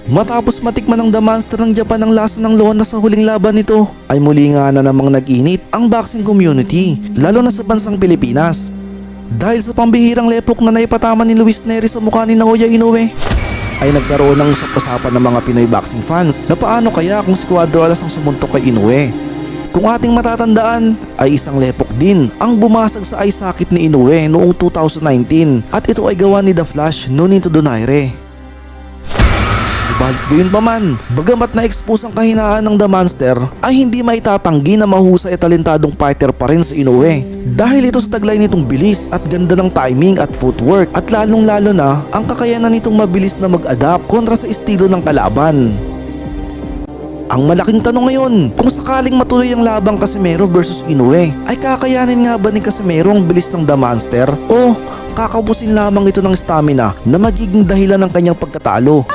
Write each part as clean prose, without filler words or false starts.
Matapos matikman ng The Monster ng Japan ang lasa ng lona sa huling laban nito, ay muli nga na namang nag-init ang boxing community, lalo na sa bansang Pilipinas. Dahil sa pambihirang lepok na naipatama ni Luis Neri sa mukha ni Naoya Inoue, ay nagkaroon ng usap-usapan ng mga Pinoy boxing fans na paano kaya kung si Cuadro Alas ang sumuntok kay Inoue. Kung ating matatandaan, ay isang lepok din ang bumasag sa eye socket ni Inoue noong 2019 at ito ay gawa ni The Flash no Nito Donaire. Subalit gayon pa man, bagamat na-expose ang kahinaan ng The Monster, ay hindi maitatanggi na mahusay at talentadong fighter pa rin si Inoue. Dahil ito sa taglay nitong bilis at ganda ng timing at footwork at lalong lalo na ang kakayanan nitong mabilis na mag-adapt kontra sa estilo ng kalaban. Ang malaking tanong ngayon, kung sakaling matuloy ang labang Casimero versus Inoue, ay kakayanin nga ba ni Casimero ang bilis ng The Monster o kakaubusin lamang ito ng stamina na magiging dahilan ng kanyang pagkatalo?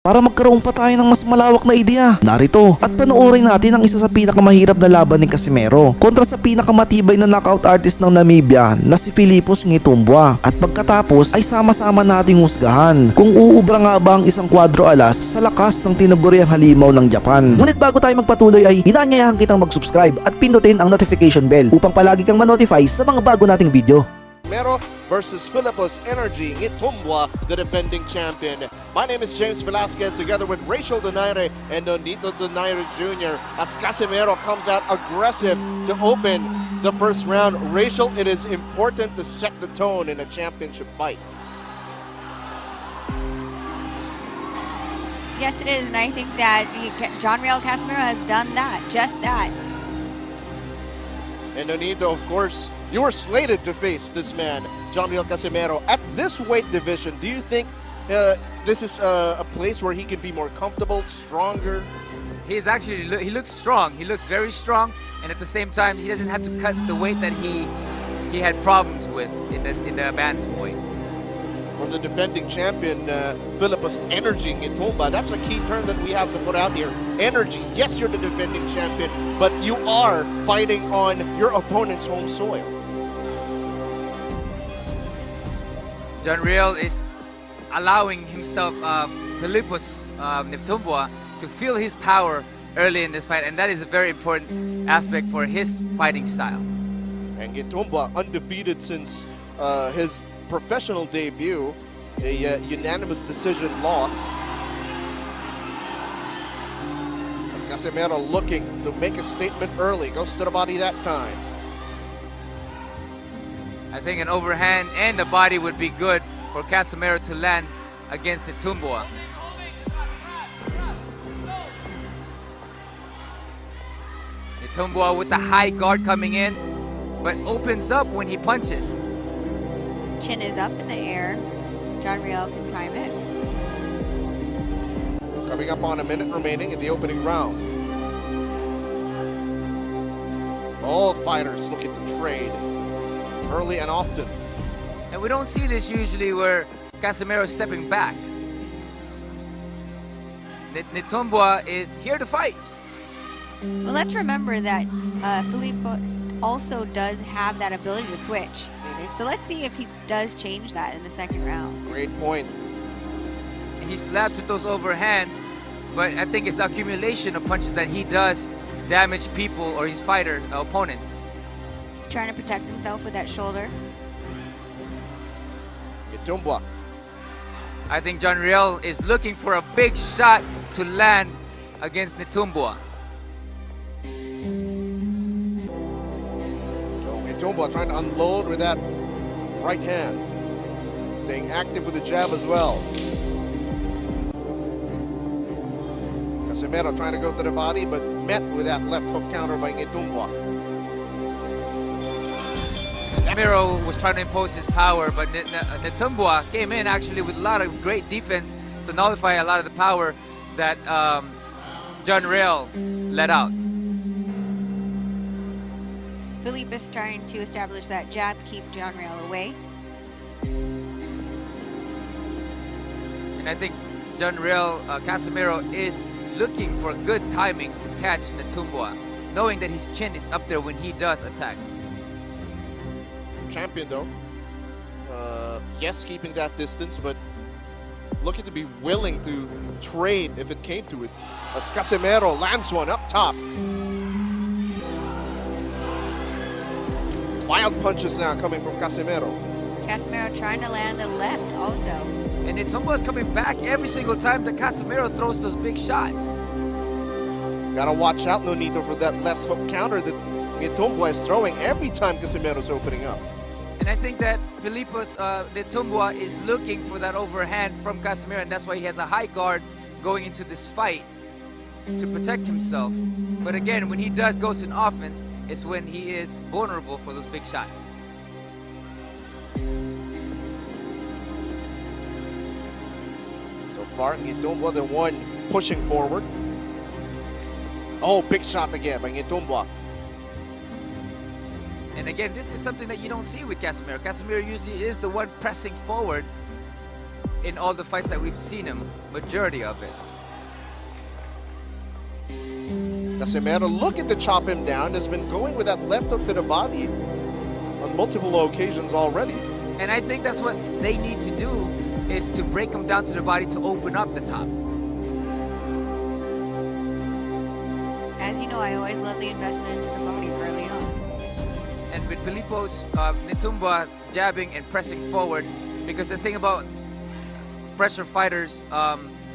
Para magkaroon pa tayo ng mas malawak na ideya, narito at panoorin natin ang isa sa pinakamahirap na laban ni Casimero kontra sa pinakamatibay na knockout artist ng Namibia na si Philipos Ngitumbua. At pagkatapos ay sama-sama nating husgahan kung uubra nga ba ang isang Cuadro Alas sa lakas ng tinaguriang halimaw ng Japan. Ngunit bago tayo magpatuloy ay inaanyayahan kitang mag-subscribe at pindutin ang notification bell upang palagi kang ma-notify sa mga bago nating video. Casimero versus Philippos Energy Ngitumbua, the defending champion. My name is James Velasquez, together with Rachel Donaire and Nonito Donaire Jr. as Casimero comes out aggressive to open the first round. Rachel, it is important to set the tone in a championship fight. Yes, it is, and I think that Johnriel Casimero has done that, just that. And Nonito, of course, you were slated to face this man, Johnriel Casimero, at this weight division. Do you think this is a place where he can be more comfortable, stronger? He looks strong. He looks very strong, and at the same time, he doesn't have to cut the weight that he had problems with in the bantamweight. For the defending champion, Philippos Energy Ngitumbua, that's a key term that we have to put out here. Energy. Yes, you're the defending champion, but you are fighting on your opponent's home soil. Johnriel is allowing himself, Philippos Ngitumbua, to feel his power early in this fight, and that is a very important aspect for his fighting style. And Ngitumbua undefeated since his professional debut, a unanimous decision loss. Casimero looking to make a statement early, goes to the body that time. I think an overhand and the body would be good for Casimero to land against Ngitumbua. Ngitumbua with the high guard coming in, but opens up when he punches. Chin is up in the air. Johnriel can time it. Coming up on a minute remaining in the opening round. Both fighters looking to trade early and often. And we don't see this usually where Casimero is stepping back. Ngitumbua is here to fight. Well, let's remember that Philippos also does have that ability to switch. So let's see if he does change that in the second round. Great point. He slaps with those overhand, but I think it's the accumulation of punches that he does damage people or his fighter opponents. He's trying to protect himself with that shoulder. Ngitumbua. I think Johnriel is looking for a big shot to land against Ngitumbua. Ngitumbua trying to unload with that right hand. Staying active with the jab as well. Casimero trying to go to the body, but met with that left hook counter by Ngitumbua. Casimero was trying to impose his power, but Ngitumbua came in actually with a lot of great defense to nullify a lot of the power that Johnriel let out. Philippe is trying to establish that jab, keep Johnriel away. And I think Johnriel Casimero is looking for good timing to catch Ngitumbua, knowing that his chin is up there when he does attack. Champion though, Yes, keeping that distance, but looking to be willing to trade if it came to it. As Casimero lands one up top. Wild punches now coming from Casimero. Casimero trying to land the left also. And Nitumbo is coming back every single time that Casimero throws those big shots. Gotta watch out, Nonito, for that left hook counter that Nitumbo is throwing every time Casimero's opening up. And I think that Filipos Nitumbo is looking for that overhand from Casimero, and that's why he has a high guard going into this fight to protect himself. But again, when he does goes in offense, it's when he is vulnerable for those big shots. So far, Nitumbo the one pushing forward. Oh, big shot again by Nitumbo. And again, this is something that you don't see with Casimero. Casimero usually is the one pressing forward in all the fights that we've seen him, majority of it. Casimero looking to chop him down, has been going with that left hook to the body on multiple occasions already. And I think that's what they need to do, is to break him down to the body to open up the top. As you know, I always love the investment into the body early on. And with Filipos, Nitumbo jabbing and pressing forward, because the thing about pressure fighters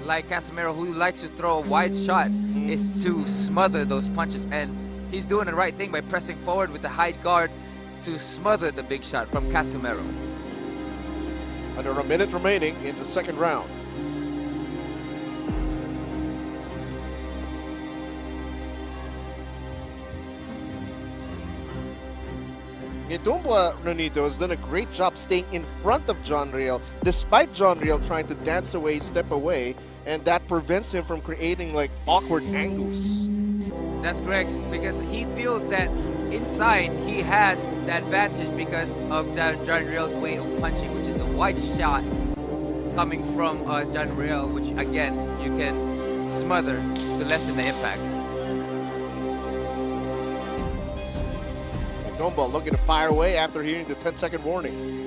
like Casimero, who likes to throw wide shots, is to smother those punches. And he's doing the right thing by pressing forward with the high guard to smother the big shot from Casimero. Under a minute remaining in the second round. Nitumbo, Nonito, has done a great job staying in front of Johnriel, despite Johnriel trying to dance away, step away, and that prevents him from creating like awkward angles. That's correct, because he feels that inside he has the advantage because of Johnriel's way of punching, which is a wide shot coming from Johnriel, which again, you can smother to lessen the impact. Nitumbo looking to fire away after hearing the 10-second warning.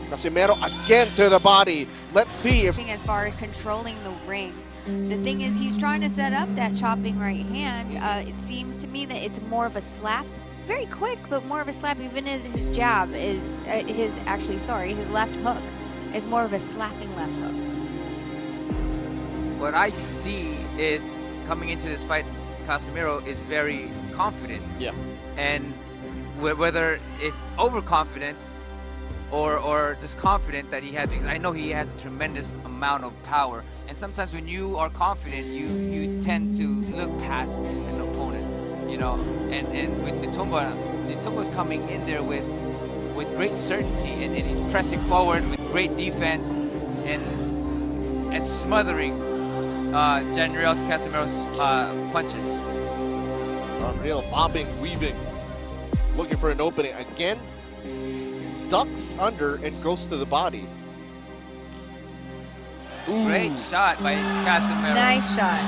Casimero again to the body. Let's see if... As far as controlling the ring, the thing is he's trying to set up that chopping right hand. It seems to me that it's more of a slap. It's very quick, but more of a slap. Even as his jab is his left hook is more of a slapping left hook. What I see is coming into this fight, Casimero is very confident. Yeah. And whether it's overconfidence or just confident that he had, because I know he has a tremendous amount of power, and sometimes when you are confident, you tend to look past an opponent, you know. And with Nitumbo's coming in there with great certainty, and he's pressing forward with great defense and smothering Johnriel Casimero's punches. Johnriel bobbing, weaving, looking for an opening again. Ducks under and goes to the body. Ooh. Great shot by Casimero. Nice shot.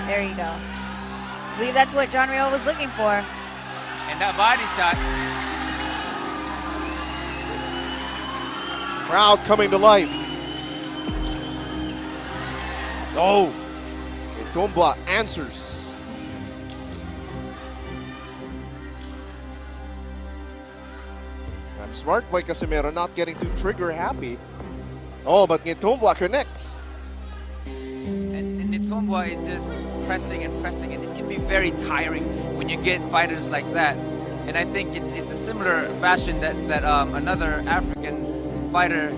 There you go. I believe that's what Johnriel was looking for. And that body shot. Crowd coming to life. Oh, Nitumbo answers. That's smart by Casimero, not getting too trigger happy. Oh, but Nitumbo connects. And Nitumbo is just pressing and pressing, and it can be very tiring when you get fighters like that. And I think it's a similar fashion that another African fighter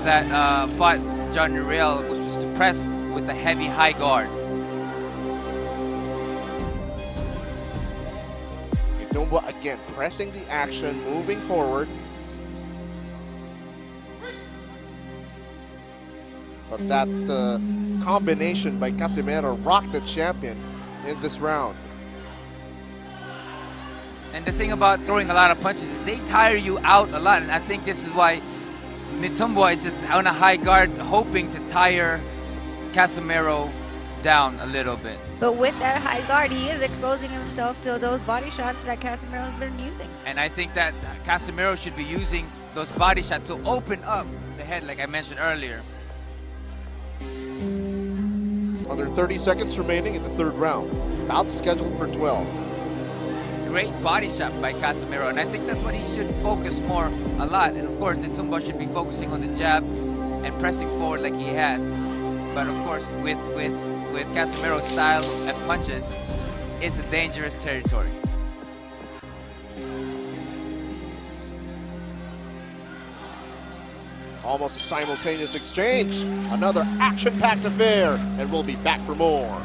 that fought Johnriel, which was to press with the heavy high guard. Nitumbo again pressing the action, moving forward. But that combination by Casimero rocked the champion in this round. And the thing about throwing a lot of punches is they tire you out a lot, and I think this is why Nitumbo is just on a high guard, hoping to tire Casimero down a little bit. But with that high guard, he is exposing himself to those body shots that Casimero has been using. And I think that Casimero should be using those body shots to open up the head, like I mentioned earlier. Under 30 seconds remaining in the third round. Bout scheduled for 12. Great body shot by Casimero, and I think that's what he should focus more a lot. And of course, Nitumba should be focusing on the jab and pressing forward like he has. But of course, with Casimero's style and punches, it's a dangerous territory. Almost a simultaneous exchange. Another action-packed affair, and we'll be back for more.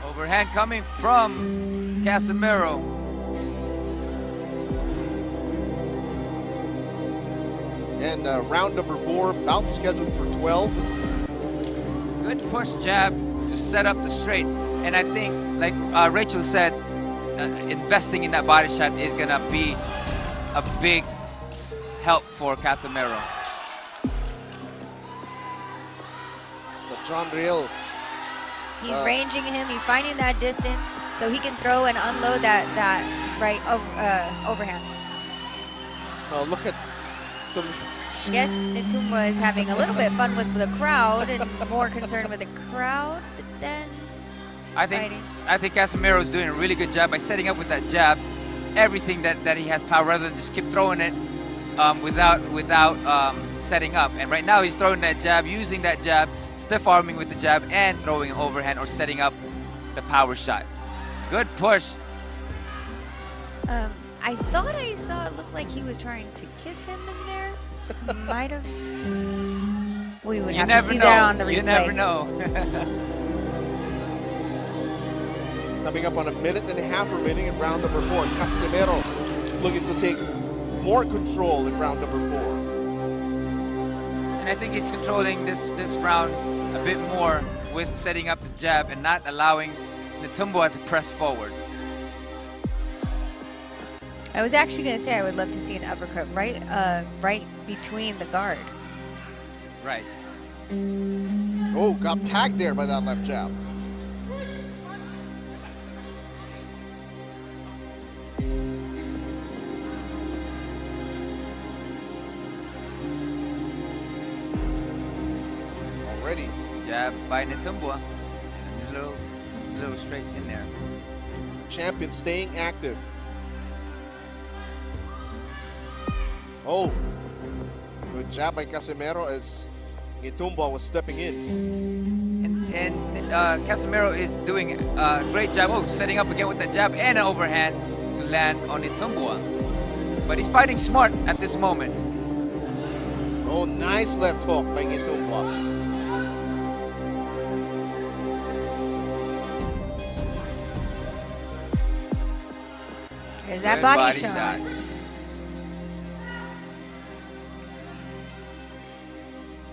Overhand coming from Casimero. And round number 4, bout scheduled for 12. Good push jab to set up the straight. And I think, like Rachel said, investing in that body shot is gonna be a big help for Casimero. But Johnriel, He's ranging him. He's finding that distance so he can throw and unload that right overhand. oh, look at some. I guess Nitumba is having a little bit fun with the crowd and more concerned with the crowd than fighting. I think Casimero is doing a really good job by setting up with that jab, everything that he has power, rather than just keep throwing it without setting up. And right now he's throwing that jab, using that jab, stiff arming with the jab, and throwing overhand or setting up the power shots. Good push. I thought I saw it look like he was trying to kiss him in there. Might have. We would have to see that on the replay. You never know. Coming up on a minute and a half remaining in round number 4. Casimero looking to take more control in round number 4. And I think he's controlling this round a bit more with setting up the jab and not allowing Nitumba to press forward. I was actually going to say I would love to see an uppercut right between the guard. Right. Oh, got tagged there by that left jab. Already. Jab by Nitumba and a little straight in there. Champion staying active. Oh, good jab by Casimero as Nitumba was stepping in. And Casimero is doing a great job. Oh, setting up again with that jab and an overhand to land on Nitumba. But he's fighting smart at this moment. Oh, nice left hook by Nitumba. There's that Good body shot.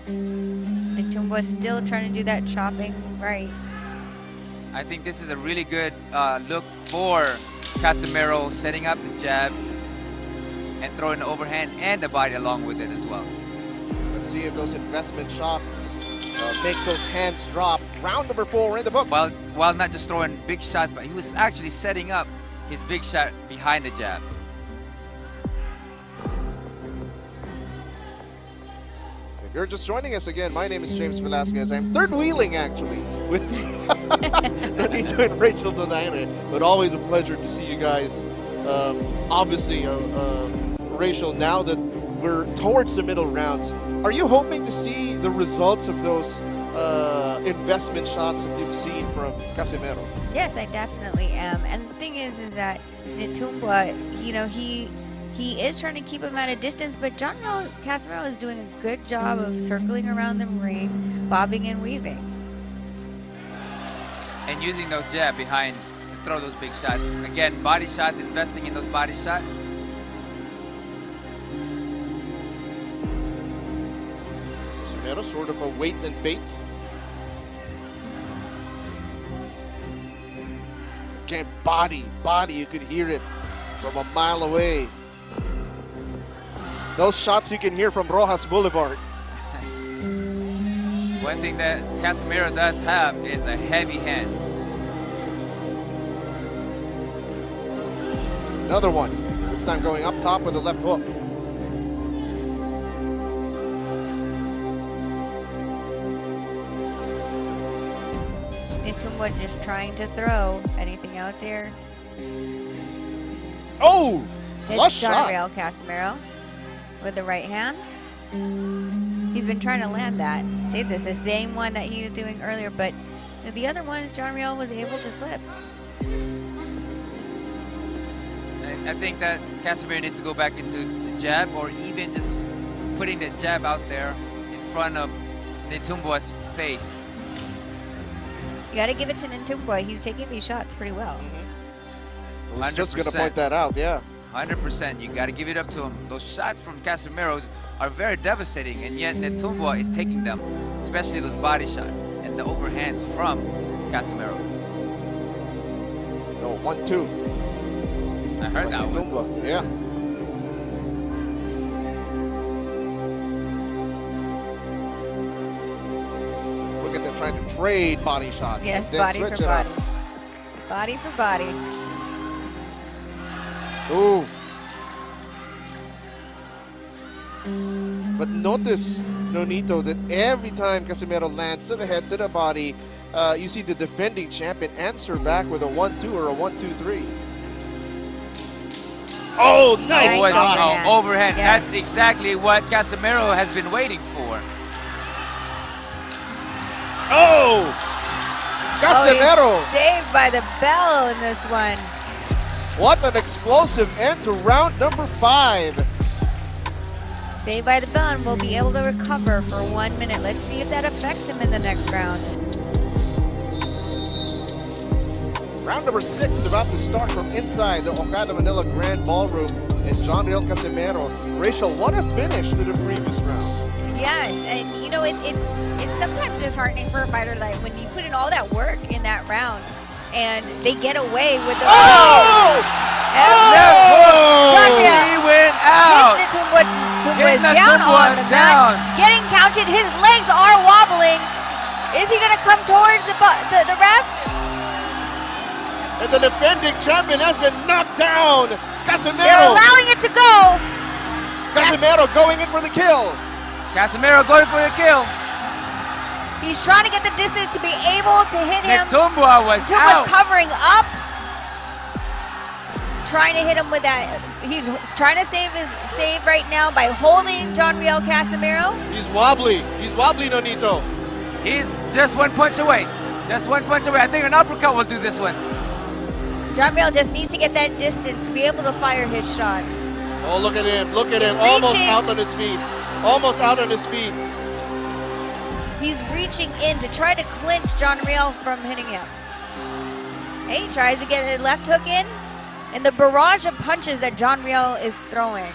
Nitumba still trying to do that chopping right. I think this is a really good look for Casimero, setting up the jab and throwing the overhand and the body along with it as well. Let's see if those investment shots make those hands drop. Round number 4 in the book. While not just throwing big shots, but he was actually setting up his big shot behind the jab. If you're just joining us again, my name is James Velasquez. I'm third wheeling actually with Nonito and Rachel Donaire, but always a pleasure to see you guys. Obviously, Rachel, now that we're towards the middle rounds, are you hoping to see the results of those investment shots that you've seen from Casimero? Yes, I definitely am. And the thing is that Nitumba, you know, he is trying to keep him at a distance, but Johnriel Casimero is doing a good job of circling around the ring, bobbing and weaving. And using those jab behind throw those big shots. Again, body shots, investing in those body shots. Casimero, sort of a wait and bait. Again, body, you could hear it from a mile away. Those shots you can hear from Rojas Boulevard. One thing that Casimero does have is a heavy hand. Another one, this time going up top with a left hook. Inoue just trying to throw anything out there. Oh! It's Flush shot. Johnriel Casimero with the right hand. He's been trying to land that. See, this is the same one that he was doing earlier, but the other ones, Johnriel was able to slip. I think that Casimero needs to go back into the jab, or even just putting the jab out there in front of Nitumbua's face. You got to give it to Inoue. He's taking these shots pretty well. I was just going to 100%. point that out, yeah. 100%. You got to give it up to him. Those shots from Casimero's are very devastating, and yet Nitumbua is taking them, especially those body shots and the overhands from Casimero. No, 1-2. I heard that one. Tumba, yeah. Look at them trying to trade body shots. Yes, and then body switch for it up. body. Body for body. Ooh. But notice, Nonito, that every time Casimero lands to the head, to the body, you see the defending champion answer back with a 1-2 or a 1-2-3. Oh, nice Nice shot. overhand. Overhand. Yes. That's exactly what Casimero has been waiting for. Oh! Casimero! Oh, he's saved by the bell in this one. What an explosive end to round number 5. Saved by the bell, and will be able to recover for 1 minute. Let's see if that affects him in the next round. Round number 6 about to start from inside the Okada Manila Grand Ballroom. And Johnriel Casimero. Rachel, what a finish to the previous round. Yes, and you know, it's sometimes disheartening for a fighter like when you put in all that work in that round and they get away with the Johnriel He went out. Tumba is down on the mat, getting counted. His legs are wobbling. Is he gonna come towards the ref? And the defending champion has been knocked down. They're Casimero. allowing it to go. Casimero going in for the kill. Casimero going for the kill. He's trying to get the distance to be able to hit him. Nitumbua was out. Tumba's covering up, trying to hit him with that. He's trying to save right now by holding Johnriel Casimero. He's wobbly. He's wobbly, Nonito. He's just 1 punch away. Just 1 punch away. I think an uppercut will do this one. Johnriel just needs to get that distance to be able to fire his shot. Oh, look at him. Look at him. He's Almost reaching. out on his feet. Almost out on his feet. He's reaching in to try to clinch Johnriel from hitting him. He tries to get a left hook in, and the barrage of punches that Johnriel is throwing.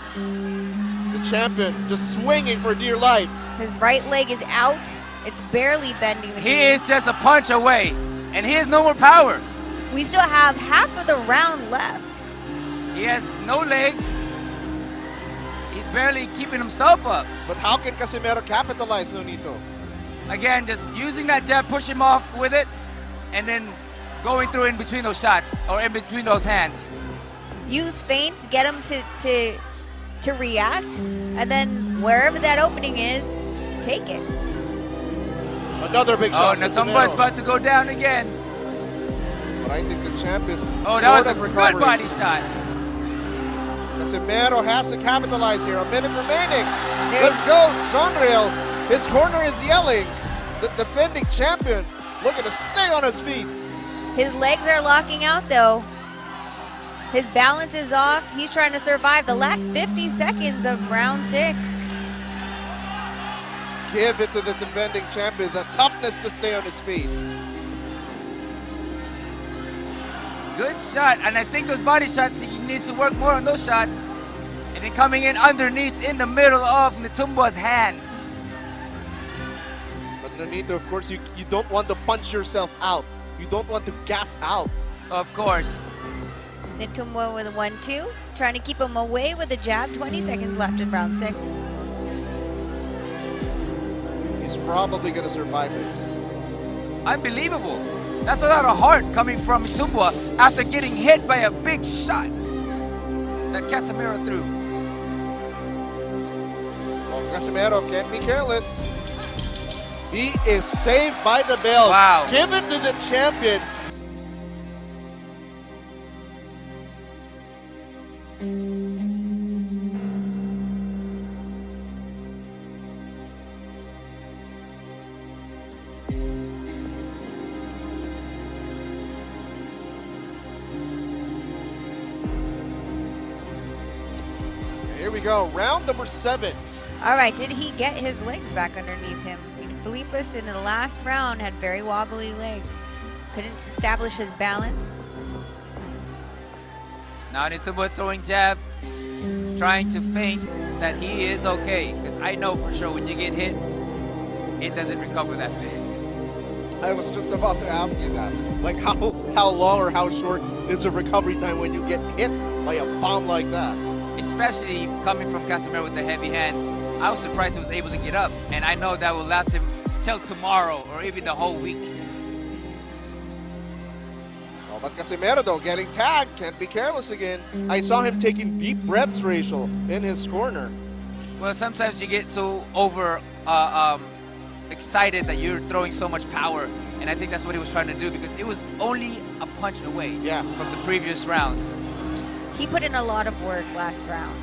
The champion just swinging for dear life. His right leg is out. It's barely bending the He knee. is just a punch away, and he has no more power. We still have half of the round left. He has no legs. He's barely keeping himself up. But how can Casimero capitalize, Nonito? Again, just using that jab, push him off with it, and then going through in between those shots, or in between those hands. Use feints, get him to react, and then wherever that opening is, take it. Another big Oh, shot. now somebody's Casimero. about to go down again. But I think the champ is Oh, that sort was a of good recovering. body shot. Casimero has to capitalize here. A minute remaining. There's- Let's go, Johnriel. His corner is yelling. The defending champion looking to stay on his feet. His legs are locking out though. His balance is off. He's trying to survive the last 50 seconds of round 6. Give it to the defending champion, the toughness to stay on his feet. Good shot, and I think those body shots, he needs to work more on those shots. And then coming in underneath in the middle of Nitumbua's hands. But Nonito, of course, you don't want to punch yourself out. You don't want to gas out. Of course. Nitumbo with a 1-2, trying to keep him away with a jab. 20 seconds left in round 6. He's probably going to survive this. Unbelievable. That's a lot of heart coming from Nitumbua after getting hit by a big shot that Casimero threw. Well, Casimero can't be careless. He is saved by the bell. Wow. Give it to the champion. Here we go, round number 7. All right, did he get his legs back underneath him? Philippus in the last round had very wobbly legs. Couldn't establish his balance. Now Nitumbua throwing jab, trying to feint that he is okay. Because I know for sure when you get hit, it doesn't recover that fast. I was just about to ask you that. Like how long or how short is the recovery time when you get hit by a bomb like that? Especially coming from Casimero with the heavy hand. I was surprised he was able to get up, and I know that will last him till tomorrow or even the whole week. Oh, but Casimero though, getting tagged, can't be careless again. I saw him taking deep breaths, Rachel, in his corner. Well, sometimes you get so excited that you're throwing so much power, and I think that's what he was trying to do because it was only a punch away from the previous rounds. He put in a lot of work last round.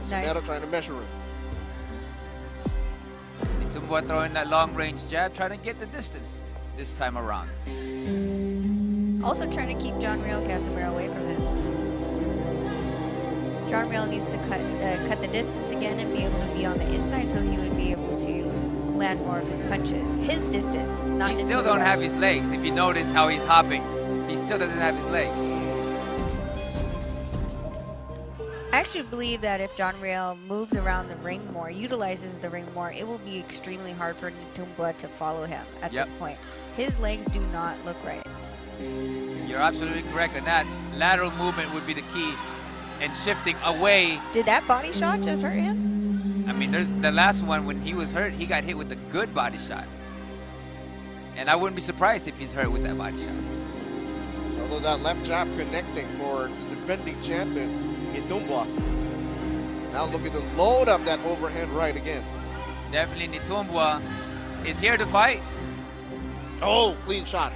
Casimero trying to measure it. Nitumbua throwing that long-range jab, trying to get the distance this time around. Also trying to keep Johnriel Casimero away from him. Johnriel needs to cut the distance again and be able to be on the inside so he would be able to land more of his punches. His distance, not He still don't have his legs. If you notice how he's hopping, he still doesn't have his legs. I actually believe that if Johnriel moves around the ring more, utilizes the ring more, it will be extremely hard for Nitumbua to follow him at this point. His legs do not look right. You're absolutely correct on that. Lateral movement would be the key, and shifting away. Did that body shot just hurt him? I mean, there's the last one when he was hurt, he got hit with a good body shot. And I wouldn't be surprised if he's hurt with that body shot. Although that left jab connecting for the defending champion, Nitumbua. Now looking to load up that overhand right again. Definitely Nitumbua is here to fight. Oh, clean shot.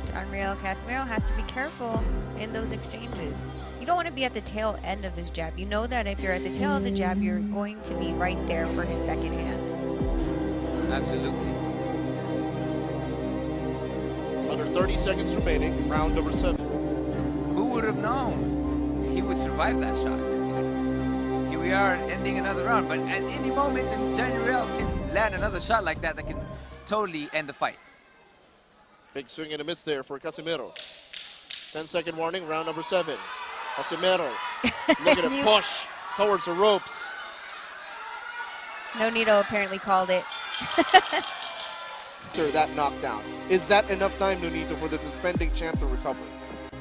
Johnriel Casimero has to be careful in those exchanges. You don't want to be at the tail end of his jab. You know that if you're at the tail of the jab, you're going to be right there for his second hand. Absolutely. Under 30 seconds remaining, round number 7. Who would have known he would survive that shot? Here we are ending another round, but at any moment, then Johnriel can land another shot like that can totally end the fight. Big swing and a miss there for Casimero. 10-second warning, round number 7. Casimero looking to push towards the ropes. Nonito apparently called it. After that knockdown, is that enough time, Nonito, for the defending champ to recover?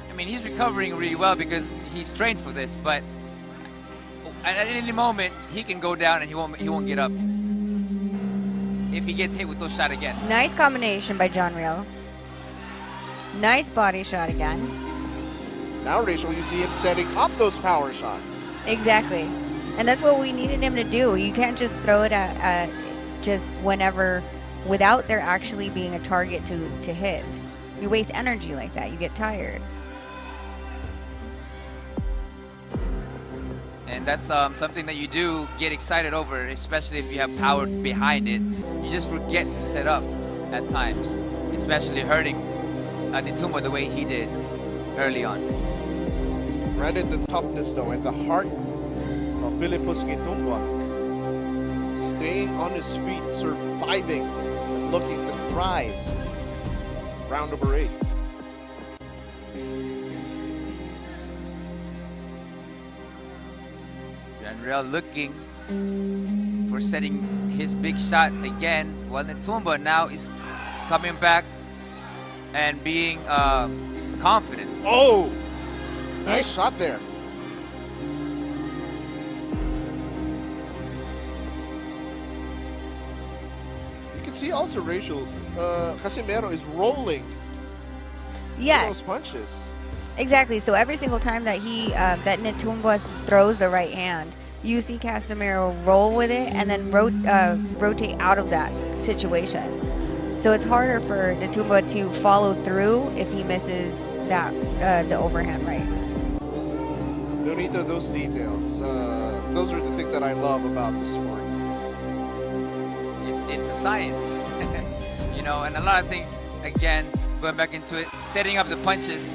I mean, he's recovering really well because he's trained for this, but at any moment, he can go down and he won't get up if he gets hit with those shots again. Nice combination by Johnriel. Nice body shot again. Now, Rachel, you see him setting up those power shots. Exactly. And that's what we needed him to do. You can't just throw it at just whenever without there actually being a target to hit. You waste energy like that. You get tired. And that's something that you do get excited over, especially if you have power behind it. You just forget to set up at times, especially hurting Nitumbua the way he did early on. Granted the toughness though, at the heart of Philippus Nitumbua. staying on his feet, surviving, and looking to thrive. Round number 8. Johnriel looking for setting his big shot again, while Netumbo now is coming back and being confident. Oh! Nice shot there. You can see also, Rachel, Casimero is rolling Yes. those punches. Exactly. So every single time that that Netumbo throws the right hand, you see Casimero roll with it and then rotate out of that situation. So it's harder for Netumbo to follow through if he misses that the overhand right. No need to those details. Those are the things that I love about the sport. It's a science, you know, and a lot of things, again, going back into it, setting up the punches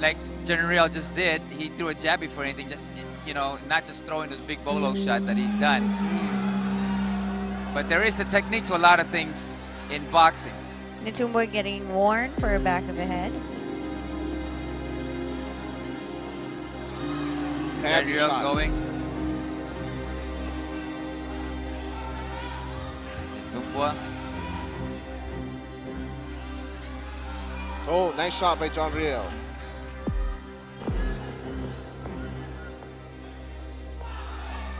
like Johnriel just did. He threw a jab before anything, just, you know, not just throwing those big bolo shots that he's done. But there is a technique to a lot of things in boxing. Netumbo getting worn for a back of the head. Heavy Johnriel shots. going. Netumbo. Oh, nice shot by Johnriel.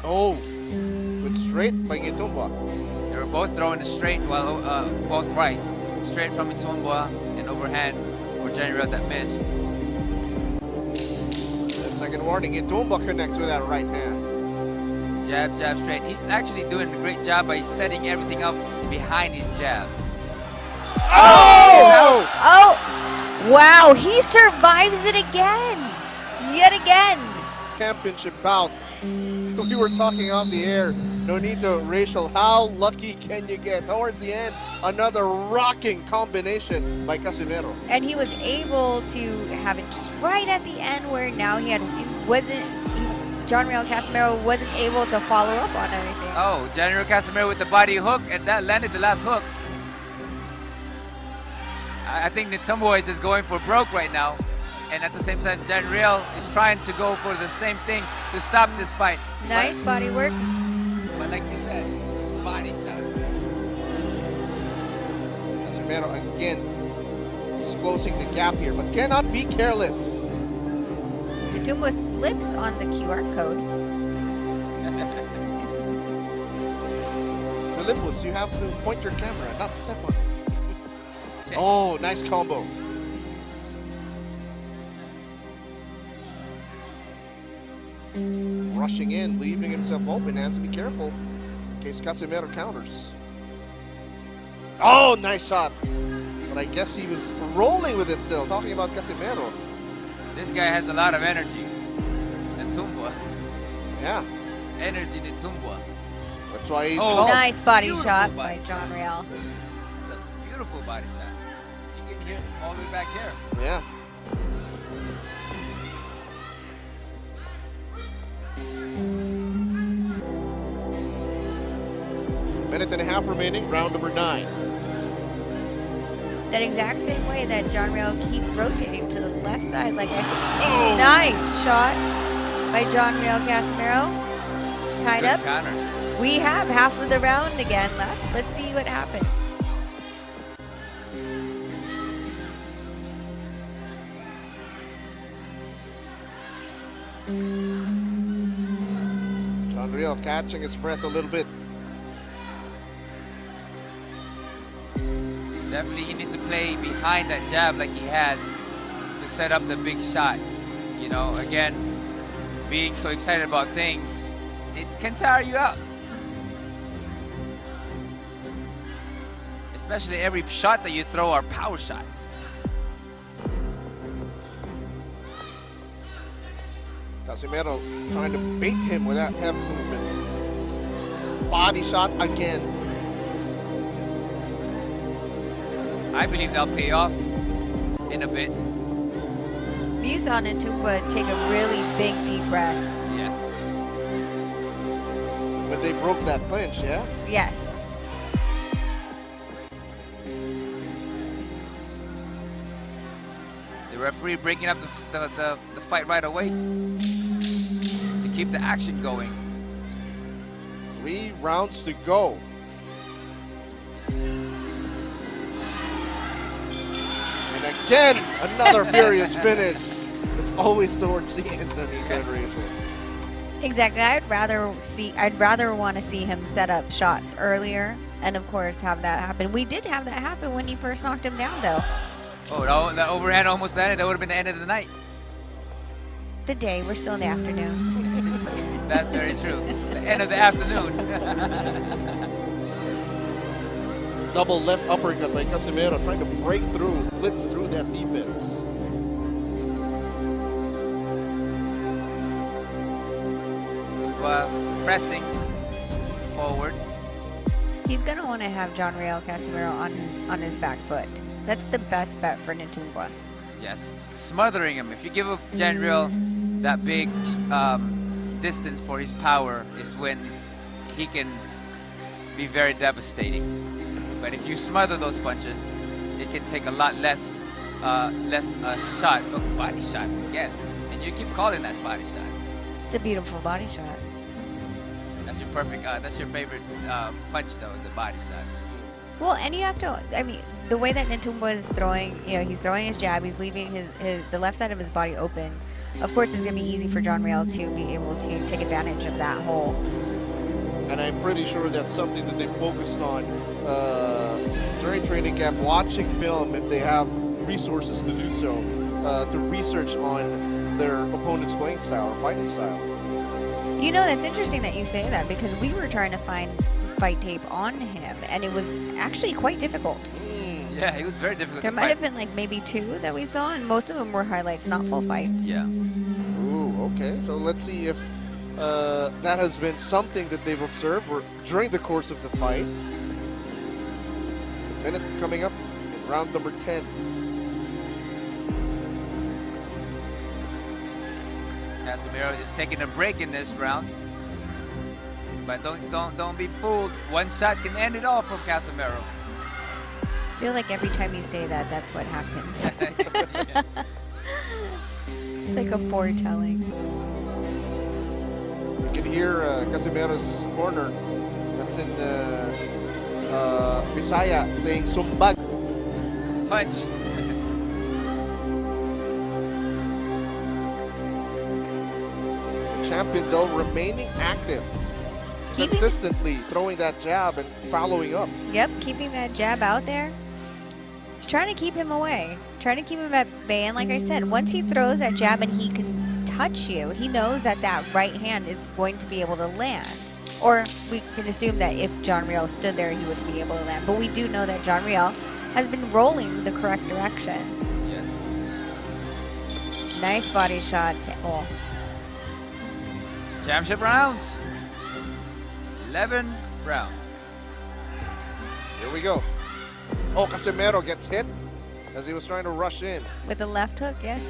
Oh, good straight by Netumbo. They were both throwing it straight, while both rights. Straight from Netumbo and overhand for Johnriel that missed. And second warning, Netumbo connects with that right hand. Jab, jab, straight. He's actually doing a great job by setting everything up behind his jab. Oh! Oh! Wow, he survives it again! Yet again! Championship bout. We were talking off the air. No need to, Rachel. How lucky can you get? Towards the end, another rocking combination by Casimero. And he was able to have it just right at the end where now Johnriel Casimero wasn't able to follow up on anything. Oh, Johnriel Casimero with the body hook, and that landed the last hook. I think Netumbo is just going for broke right now. And at the same time, Johnriel is trying to go for the same thing to stop this fight. Nice body work. But like you said, body shot. Casimero again is closing the gap here, but cannot be careless. Netumbo slips on the QR code. Philippus, you have to point your camera, not step on it. Oh, nice combo. Rushing in, leaving himself open, has to be careful in case Casimero counters. Oh, nice shot. But I guess he was rolling with it still, talking about Casimero. This guy has a lot of energy. Netumbo. Yeah, Energy Netumbo. that's why he's Oh, called. Nice body Beautiful shot body by shot. Johnriel. That's a beautiful body shot. You can hear it all the way back here. Yeah. Minute and a half remaining, round number 9. That exact same way that Johnriel keeps rotating to the left side, like I said. Oh! Nice shot by Johnriel Casimero. Tied Good up. counter. We have half of the round again left. Let's see what happens. Johnriel catching his breath a little bit. Definitely he needs to play behind that jab like he has to set up the big shot. You know, again, being so excited about things, it can tire you out. Especially every shot that you throw are power shots. Casimero trying to bait him with that heavy movement. Body shot again. I believe they'll pay off in a bit. You saw Netumbo take a really big deep breath. Yes. But they broke that clinch, yeah? Yes. The referee breaking up the fight right away to keep the action going. 3 rounds to go. And again, another furious finish. It's always towards the end of the Johnriel. Exactly. I'd rather want to see him set up shots earlier, and of course have that happen. We did have that happen when he first knocked him down, though. Oh, that overhand almost ended. That would have been the end of the night. The day, we're still in the afternoon. That's very true. The end of the afternoon. Double left uppercut by Casimero, trying to break through, blitz through that defense. Pressing forward. He's gonna want to have Johnriel Casimero on his back foot. That's the best bet for Inoue. Yes, smothering him. If you give up Johnriel that big distance for his power, is when he can be very devastating. But if you smother those punches, it can take a lot less shot. Oh, body shots again, and you keep calling that body shots. It's a beautiful body shot. That's your perfect. That's your favorite punch, though, is the body shot. Well, and you have to. I mean, the way that Inoue is throwing, he's throwing his jab. He's leaving the left side of his body open. Of course, it's going to be easy for Johnriel to be able to take advantage of that hole. And I'm pretty sure that's something that they focused on during training camp, watching film if they have resources to do so, to research on their opponent's playing style or fighting style. That's interesting that you say that, because we were trying to find fight tape on him, and it was actually quite difficult. Yeah, it was very difficult. There might have been like maybe 2 that we saw, and most of them were highlights, not full fights. Yeah. Ooh, okay. So let's see if that has been something that they've observed during the course of the fight. Minute coming up in round number 10. Casimero just taking a break in this round. But don't be fooled. One shot can end it all from Casimero. I feel like every time you say that, that's what happens. It's like a foretelling. You can hear Casimero's corner. That's in Bisaya saying sumbag. Punch. Champion though remaining active. Consistently throwing that jab and following up. Yep, keeping that jab out there. He's trying to keep him away, trying to keep him at bay. And like I said, once he throws that jab and he can touch you, he knows that that right hand is going to be able to land. Or we can assume that if Johnriel stood there, he would be able to land. But we do know that Johnriel has been rolling the correct direction. Yes. Nice body shot. Championship rounds. 11 round. Here we go. Oh, Casimero gets hit as he was trying to rush in. With the left hook, yes.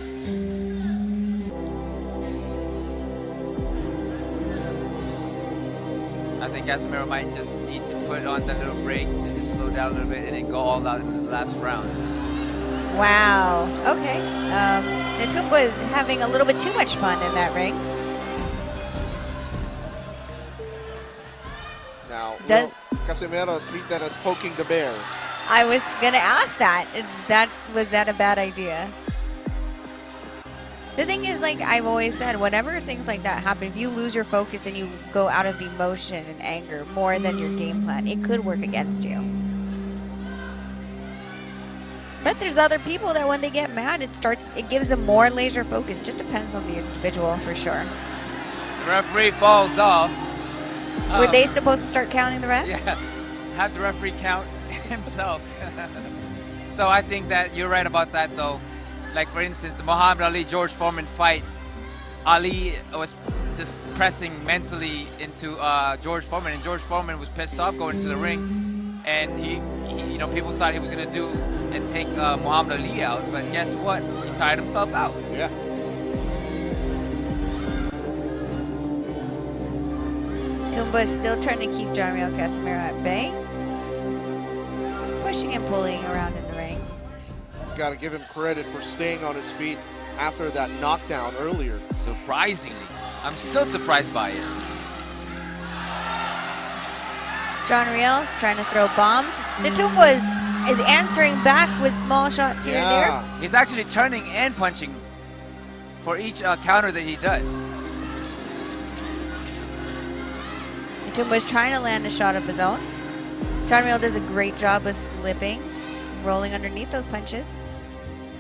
I think Casimero might just need to put on that little break to just slow down a little bit and then go all out in this last round. Wow. Okay. Inoue was having a little bit too much fun in that ring. Now, will Casimero treat that as poking the bear? I was gonna ask that. Was that a bad idea? The thing is, like I've always said, whenever things like that happen, if you lose your focus and you go out of emotion and anger more than your game plan, it could work against you. But there's other people that when they get mad, it gives them more laser focus. Just depends on the individual for sure. The referee falls off. Were they supposed to start counting the ref? Yeah, had the referee count himself. So I think that you're right about that, though. Like, for instance, the Muhammad Ali-George Foreman fight, Ali was just pressing mentally into George Foreman, and George Foreman was pissed off going to the ring, and he people thought he was going to do and take Muhammad Ali out, but guess what? He tired himself out. Yeah. Tumba is still trying to keep Johnriel Casimero at bay. Pushing and pulling around in the ring. Got to give him credit for staying on his feet after that knockdown earlier. Surprisingly, I'm still surprised by it. Johnriel trying to throw bombs. Netumbo is answering back with small shots here and there. He's actually turning and punching for each counter that he does. Netumbo is trying to land a shot of his own. Johnriel does a great job of slipping, rolling underneath those punches,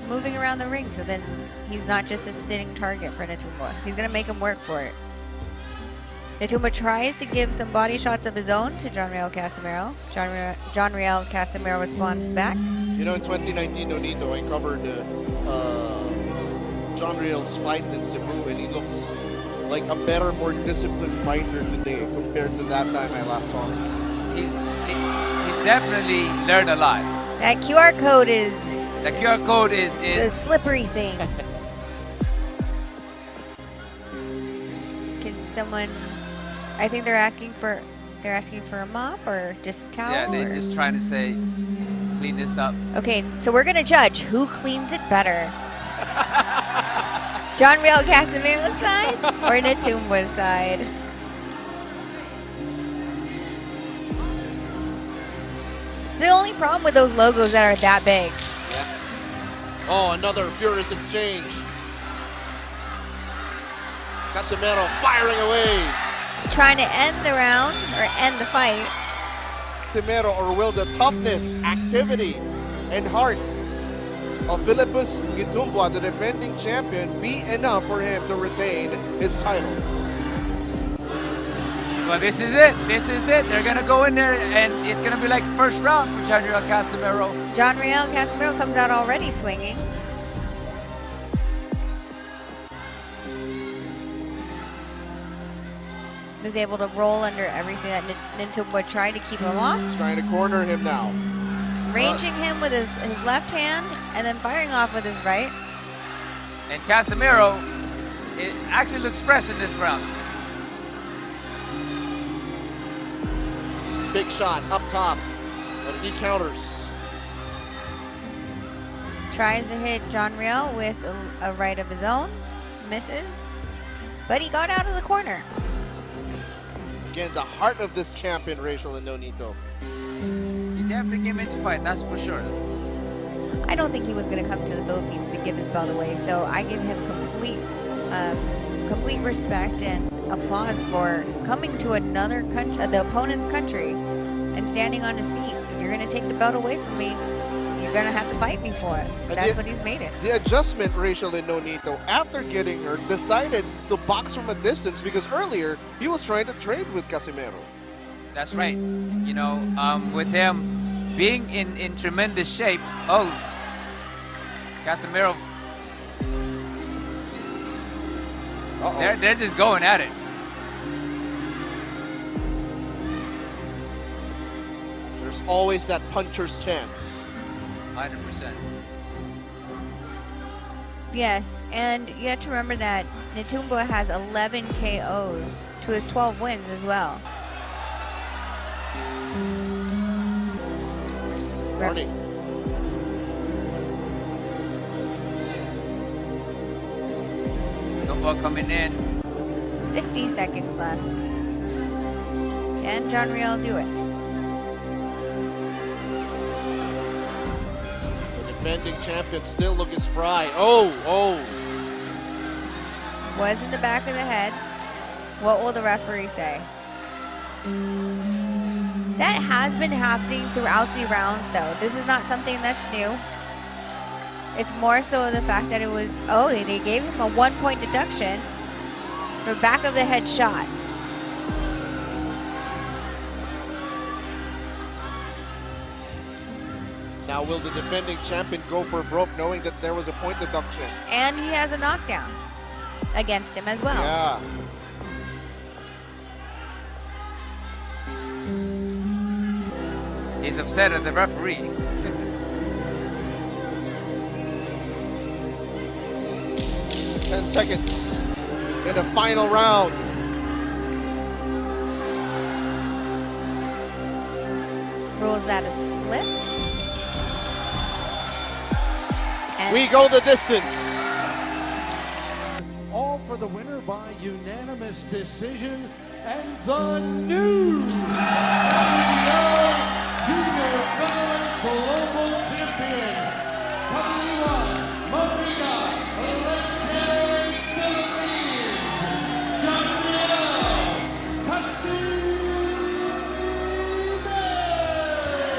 moving around the ring, so then he's not just a sitting target for Netumbo. He's going to make him work for it. Netumbo tries to give some body shots of his own to Johnriel Casimero. Johnriel Casimero responds back. You know, in 2019, Nonito, I covered Johnriel's fight in Cebu, and he looks like a better, more disciplined fighter today compared to that time I last saw him. He's definitely learned a lot. That QR code is... The QR code is a slippery thing. Can someone... I think they're asking for a mop or just a towel? Yeah, they're just trying to say, clean this up. Okay, so we're gonna judge who cleans it better. Johnriel Casimero's side or Netumbo's side? The only problem with those logos that are that big. Yeah. Oh, another furious exchange. Casimero firing away. Trying to end the round or end the fight. Casimero, or will the toughness, activity, and heart of Philippus Gitumbua, the defending champion, be enough for him to retain his title? Well, this is it. This is it. They're going to go in there, and it's going to be like first round for Johnriel Casimero. Johnriel Casimero comes out already swinging. Was able to roll under everything that Netumbo tried to keep him off. Trying to corner him now. Ranging him with his left hand and then firing off with his right. And Casimero, it actually looks fresh in this round. Big shot up top, but he counters. Tries to hit Johnriel with a right of his own. Misses. But he got out of the corner. Again, the heart of this champion, Rachel and Nonito. He definitely came in to fight, that's for sure. I don't think he was going to come to the Philippines to give his belt away, so I give him complete respect and applause for coming to another country, the opponent's country, and standing on his feet. If you're going to take the belt away from me, you're going to have to fight me for it. That's what he's made it. The adjustment, Rachel and Nonito, after getting hurt, decided to box from a distance because earlier he was trying to trade with Casimero. That's right. You know, with him being in tremendous shape, Casimero, they're just going at it. There's always that puncher's chance. 100%. Yes, and you have to remember that Netumbo has 11 KOs to his 12 wins as well. Warning. Tumbo coming in. 50 seconds left. Can Johnriel do it? Defending champion still looking spry. Oh. Was in the back of the head. What will the referee say? That has been happening throughout the rounds, though. This is not something that's new. It's more so the fact that it was, they gave him a 1-point deduction for back of the head shot. Now will the defending champion go for broke knowing that there was a point deduction? And he has a knockdown against him as well. Yeah. He's upset at the referee. 10 seconds in the final round. Rules that a slip. And We go the distance. All for the winner by unanimous decision and the new